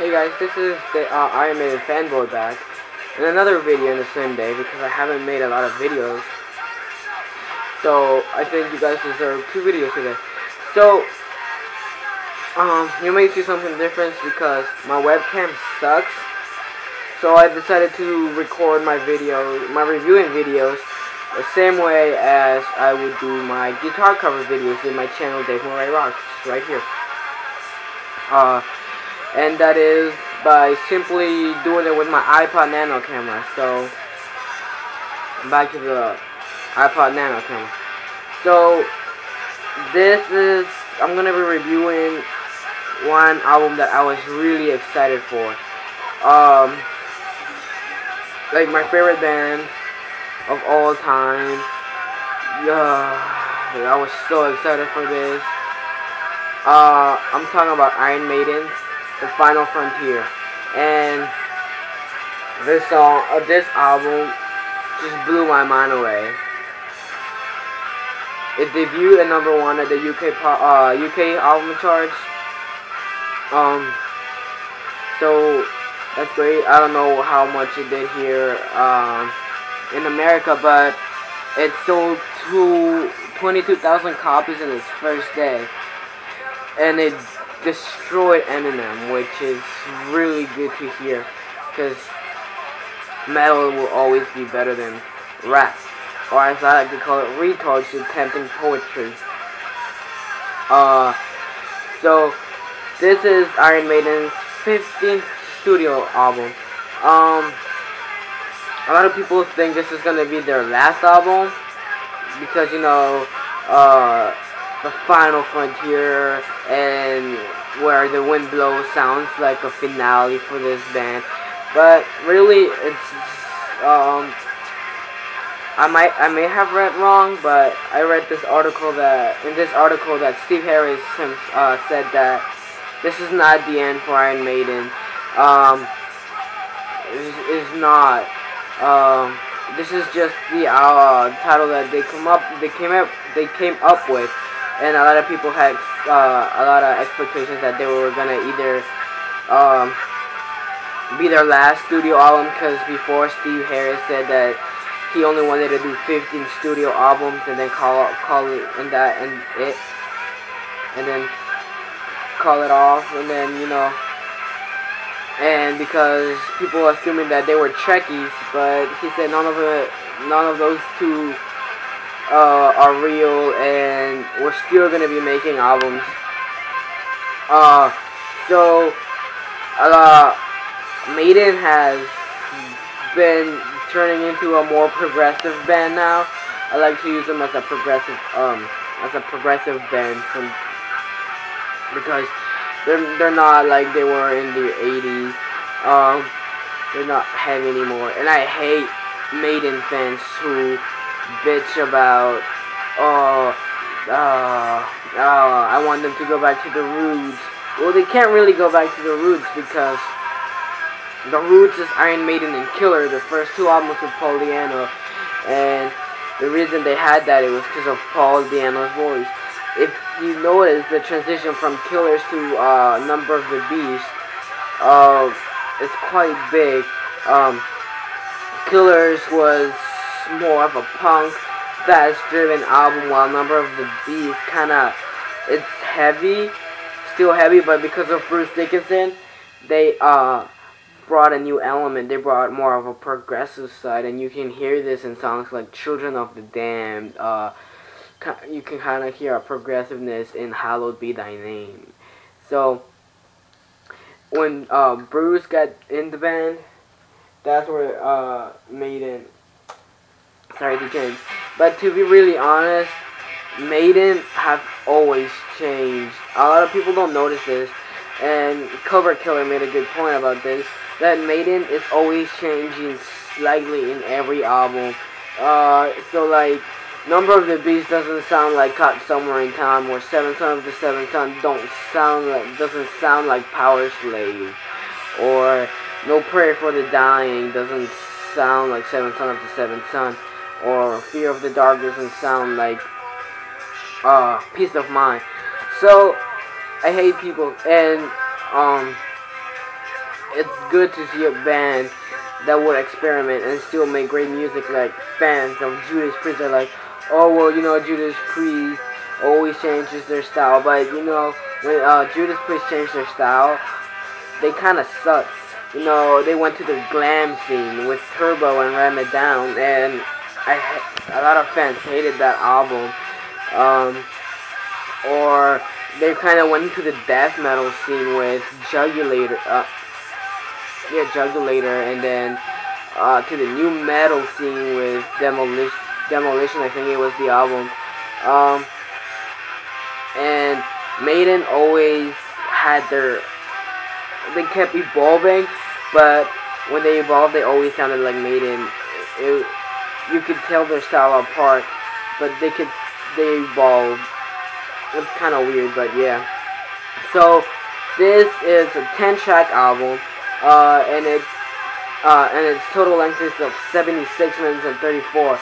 Hey guys, this is the Iron Maiden fanboy back in another video in the same day because I haven't made a lot of videos. So I think you guys deserve 2 videos today. So you may see something different because my webcam sucks. So I decided to record my reviewing videos the same way as I would do my guitar cover videos in my channel Dave Murray Rocks, right here. And that is by simply doing it with my iPod Nano camera. So back to the iPod Nano camera. So I'm gonna be reviewing one album that I was really excited for. Like my favorite band of all time. Yeah, I was so excited for this. I'm talking about Iron Maiden, The Final Frontier, and this album just blew my mind away. It debuted at #1 at the UK album charts. So that's great. I don't know how much it did here in America, but it sold 22,000 copies in its first day. And it destroyed Eminem, which is really good to hear, because metal will always be better than rap, or as I like to call it, retards attempting poetry. So this is Iron Maiden's 15th studio album. A lot of people think this is gonna be their last album because, you know, The Final Frontier and Where the Wind Blows sounds like a finale for this band, but really it's I may have read wrong, but I read this article that Steve Harris said that this is not the end for Iron Maiden. Is not. This is just the title that they came up with. And a lot of people had a lot of expectations that they were gonna either be their last studio album, because before Steve Harris said that he only wanted to do 15 studio albums and then call it off, and then, you know, and because people assuming that they were Trekkies, but he said none of those two are real, and we're still gonna be making albums. So Maiden has been turning into a more progressive band now. I like to use them as a progressive band, because they're not like they were in the 80s. They're not heavy anymore, and I hate Maiden fans who bitch about I want them to go back to the roots. Well, they can't really go back to the roots, because the roots is Iron Maiden and Killer, the first 2 albums with Paul Di'Anno, and the reason they had that, it was because of Paul Di'Anno's voice. If you notice, the transition from Killers to Number of the Beast is quite big. Killers was more of a punk, fast-driven album, while Number of the Beast it's heavy, still heavy, but because of Bruce Dickinson, they brought a new element. They brought more of a progressive side, and you can hear this in songs like Children of the Damned. You can kind of hear a progressiveness in Hallowed Be Thy Name. So when Bruce got in the band, that's where Maiden. Sorry to change, but to be really honest, Maiden have always changed. A lot of people don't notice this, and Cobra Killer made a good point about this, that Maiden is always changing slightly in every album. So like Number of the Beast doesn't sound like Caught Somewhere in Time, or Seventh Son of the Seventh Son doesn't sound like Power Slave, or No Prayer for the Dying doesn't sound like Seventh Son of the Seventh Son, or Fear of the Dark doesn't sound like Peace of Mind. So I hate people, and it's good to see a band that would experiment and still make great music. Like fans of Judas Priest are like, oh well, Judas Priest always changes their style, but when Judas Priest changed their style, they kind of sucked. They went to the glam scene with Turbo and Ram It Down, and a lot of fans hated that album. Or they kind of went into the death metal scene with Jugulator. Jugulator, and then to the new metal scene with Demolition, I think it was the album. And Maiden always had they kept evolving, but when they evolved, they always sounded like Maiden. You could tell their style apart, but they evolved. It's kind of weird, but yeah. So this is a 10-track album, and its total length is of 76 minutes and 34.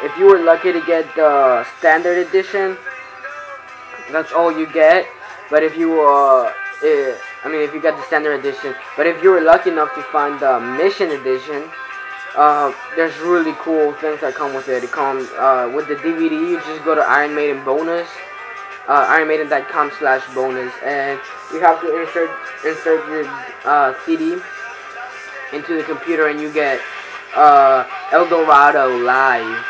If you were lucky to get the standard edition, that's all you get. But if you if you got the standard edition, but if you were lucky enough to find the Mission edition, there's really cool things that come with it. It comes with the DVD. You just go to Iron Maiden bonus, ironmaiden.com/bonus, and you have to insert your CD into the computer, and you get El Dorado live.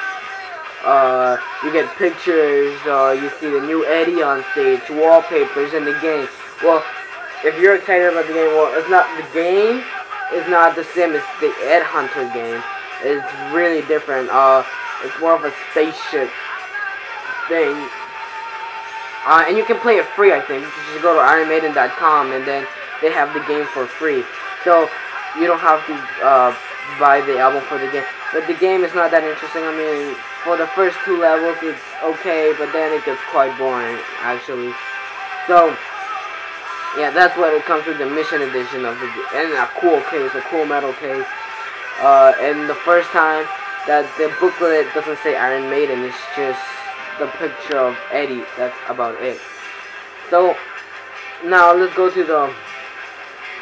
You get pictures. You see the new Eddie on stage, wallpapers, in the game. Well, if you're excited about the game, the game is not the same as the Ed Hunter game. It's really different. It's more of a spaceship thing. And you can play it free, I think. You just go to ironmaiden.com, and then they have the game for free. So you don't have to buy the album for the game. But the game is not that interesting. I mean, for the first 2 levels, it's okay, but then it gets quite boring, actually. So yeah, that's what it comes with the Mission edition of and a cool case, a cool metal case. And the first time that the booklet doesn't say Iron Maiden, it's just the picture of Eddie. That's about it. So now let's go to the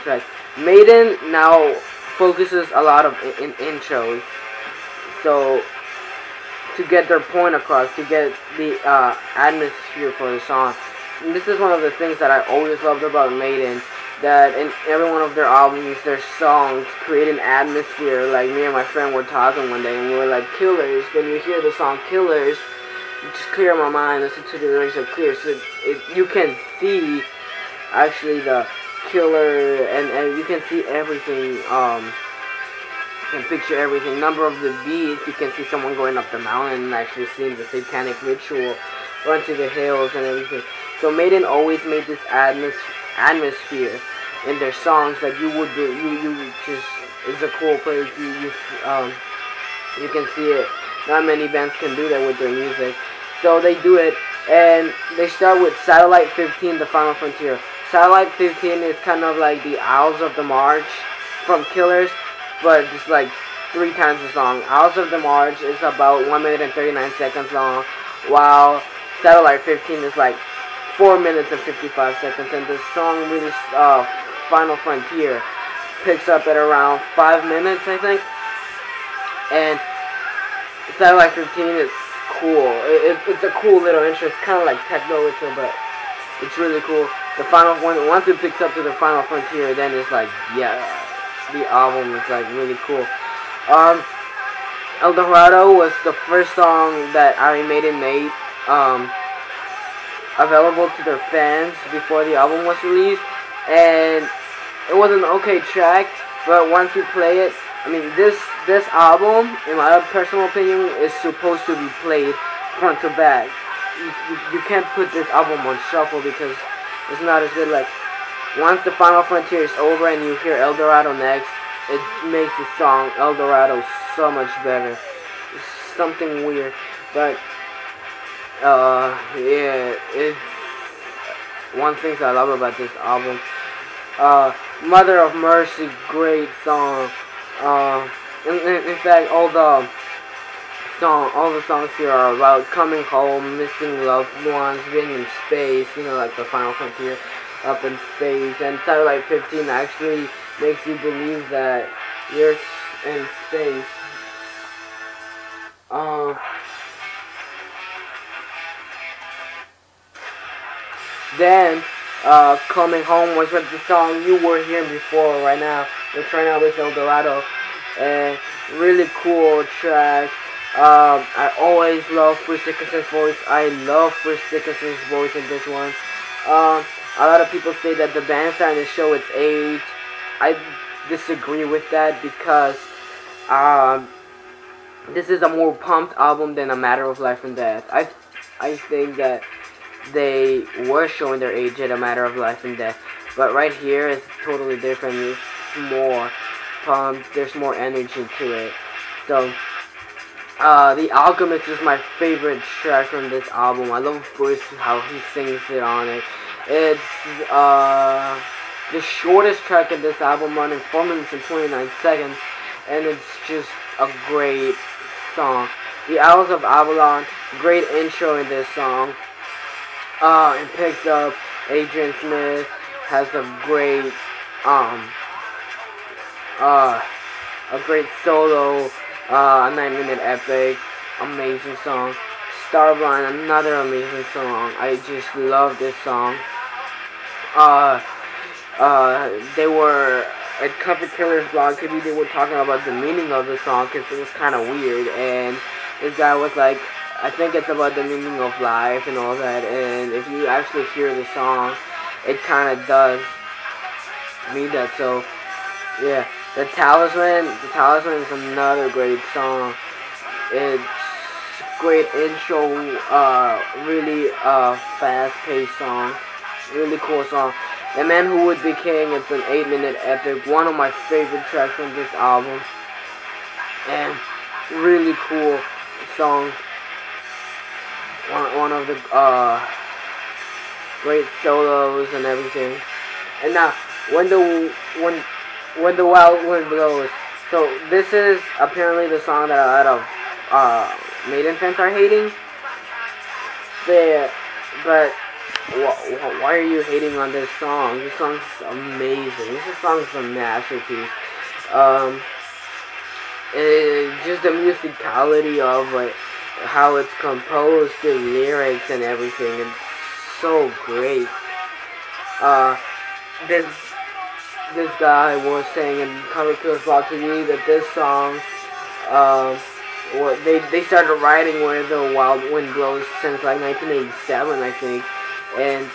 track. Maiden now focuses a lot of in intros, so to get their point across, to get the atmosphere for the song. And this is one of the things that I always loved about Maiden, that in every one of their albums, their songs create an atmosphere. Like me and my friend were talking one day, and we were like, Killers. When you hear the song Killers, you just clear my mind, listen to the lyrics of Clear, so you can see actually the killer, and you can see everything. You can picture everything. Number of the beats, you can see someone going up the mountain and actually seeing the satanic ritual, run to the hills and everything. So Maiden always made this atmosphere in their songs that you would do. You just, it's a cool place. You can see it. Not many bands can do that with their music. So they do it, and they start with Satellite 15, The Final Frontier. Satellite 15 is kind of like the Owls of the March from Killers, but just like 3 times as long. Owls of the March is about 1 minute and 39 seconds long, while Satellite 15 is like 4 minutes and 55 seconds, and the song really, Final Frontier, picks up at around 5 minutes, I think. And Satellite 15 is cool. It's a cool little intro. It's kind of like techno intro, but it's really cool. The final one, once it picks up to the Final Frontier, then it's like, yeah, the album is like really cool. El Dorado was the first song that Iron Maiden made available to their fans before the album was released, and it was an okay track, but once you play it, I mean, this album, in my personal opinion, is supposed to be played front to back. You can't put this album on shuffle because it's not as good. Like, once the Final Frontier is over and you hear El Dorado next, it makes the song El Dorado so much better. It's something weird, but yeah, it's one thing that I love about this album. Mother of Mercy, great song. In fact, all the songs here are about coming home, missing loved ones, being in space, like the Final Frontier. up in space, and Satellite 15 actually makes you believe that you're in space. Then, Coming Home was with the song you were hearing before right now, which right now is El Dorado. And really cool track. I always love Bruce Dickinson's voice. I love Bruce Dickinson's voice in this one. A lot of people say that the band's starting to show its age. I disagree with that because this is a more pumped album than A Matter of Life and Death. I think that they were showing their age at A Matter of Life and Death, but right here it's totally different. It's more pumped. There's more energy to it. So, The Alchemist is my favorite track from this album. I love Bruce, how he sings it on it. It's the shortest track in this album, running 4 minutes and 29 seconds, and it's just a great song. The Owls of Avalon, great intro in this song. It picks up Adrian Smith, has a great solo, a 9-minute epic, amazing song. Starblind, another amazing song. I just love this song. They were at Comfort Killer's blog TV. They were talking about the meaning of the song because it was kind of weird. And this guy was like, I think it's about the meaning of life and all that. And if you actually hear the song, it kind of does mean that. So yeah, The Talisman is another great song. It's great intro, really fast-paced song, really cool song. The Man Who Would Be King, it's an 8-minute epic, one of my favorite tracks on this album, and really cool song. One of the great solos and everything. And now, when the Wild Wind Blows. So this is apparently the song that a lot of Maiden fans are hating. But why are you hating on this song? This song's amazing. This song's a masterpiece. Just the musicality of like how it's composed, the lyrics and everything. It's so great. This guy was saying in Cover Kills Blog TV that this song, they started writing Where the Wild Wind Blows since like 1987, I think, and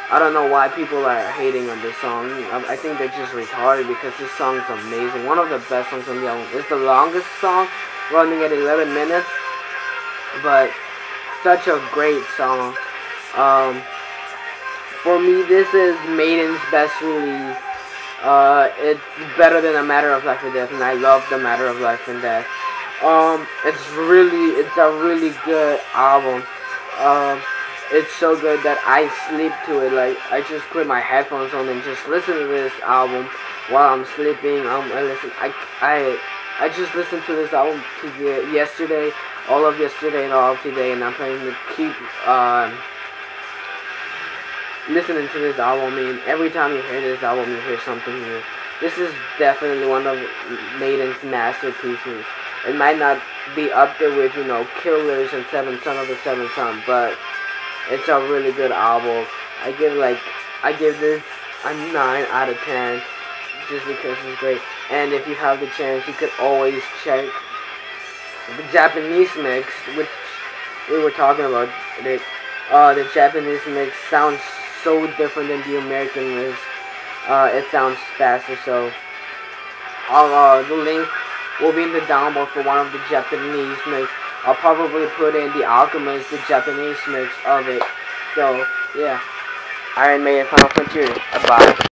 I don't know why people are hating on this song. I think they're just retarded because this song's amazing. One of the best songs on the album. It's the longest song, running at 11 minutes, but such a great song. For me, this is Maiden's best release. It's better than A Matter of Life and Death, and I love The Matter of Life and Death. It's a really good album. It's so good that I sleep to it. Like, I just put my headphones on and just listen to this album while I'm sleeping. I just listened to this album yesterday, all of yesterday and all of today, and I'm planning to keep listening to this album. I mean, every time you hear this album, you hear something new. This is definitely one of Maiden's masterpieces. It might not be up there with, you know, Killers and Seventh Son of the Seventh Son, but it's a really good album. I give this a 9 out of 10 just because it's great. And if you have the chance, you could always check the Japanese mix, which we were talking about. The Japanese mix sounds so different than the American mix. It sounds faster, so the link will be in the download for one of the Japanese mix. I'll probably put in The Alchemist, the Japanese mix of it. So, yeah. Iron Maiden Final Frontier. Bye.